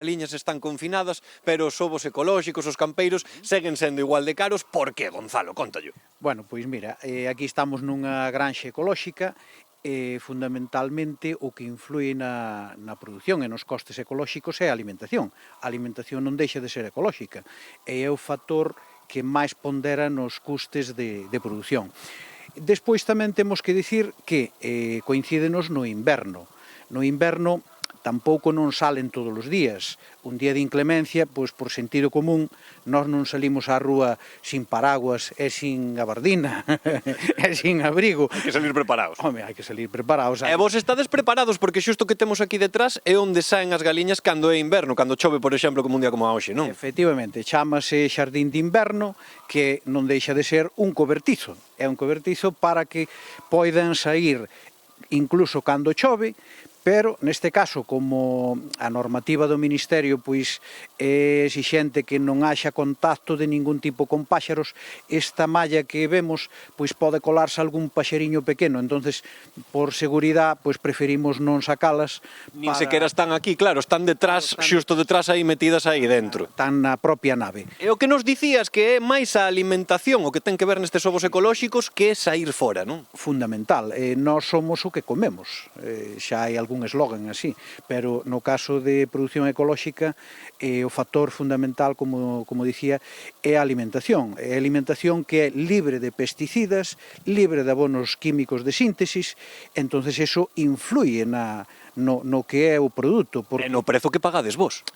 Liñas están confinadas, pero os ovos ecolóxicos, os campeiros, seguen sendo igual de caros. Por que, Gonzalo? Cóntallo. Bueno, pois mira, aquí estamos nunha granxa ecolóxica e fundamentalmente o que influi na produción e nos costes ecolóxicos é a alimentación. A alimentación non deixa de ser ecolóxica e é o factor que máis pondera nos custes de produción. Despois tamén temos que dicir que coincídenos no inverno. No inverno tampouco non salen todos os días. Un día de inclemencia, pois por sentido común, nós non salimos á rúa sin paraguas e sin gabardina e sin abrigo. Hai que salir preparados. Home, hai que salir preparados. E vos estades preparados porque xusto que temos aquí detrás é onde saen as galiñas cando é inverno, cando chove, por exemplo, como un día como a hoxe, non? Efectivamente, chámase xardín de inverno, que non deixa de ser un cobertizo. É un cobertizo para que poidan sair incluso cando chove, pero neste caso, como a normativa do Ministerio pois é exixente que non haxa contacto de ningún tipo con páxaros, esta malla que vemos pois pode colarse algún paxeriño pequeno, entonces por seguridade pois preferimos non sacalas. Nin sequera están aquí, claro, están detrás, xusto detrás aí metidas aí dentro. Están na propia nave. E o que nos dicías que é máis a alimentación, o que ten que ver nestes ovos ecolóxicos, que é sair fora, non? Fundamental, nós somos o que comemos, xa hai algún eslogan así, pero no caso de produción ecolóxica o factor fundamental, como dicía, é a alimentación. É a alimentación que é libre de pesticidas, libre de abonos químicos de síntesis, entonces eso influye no que é o produto. E no prezo que pagades vos.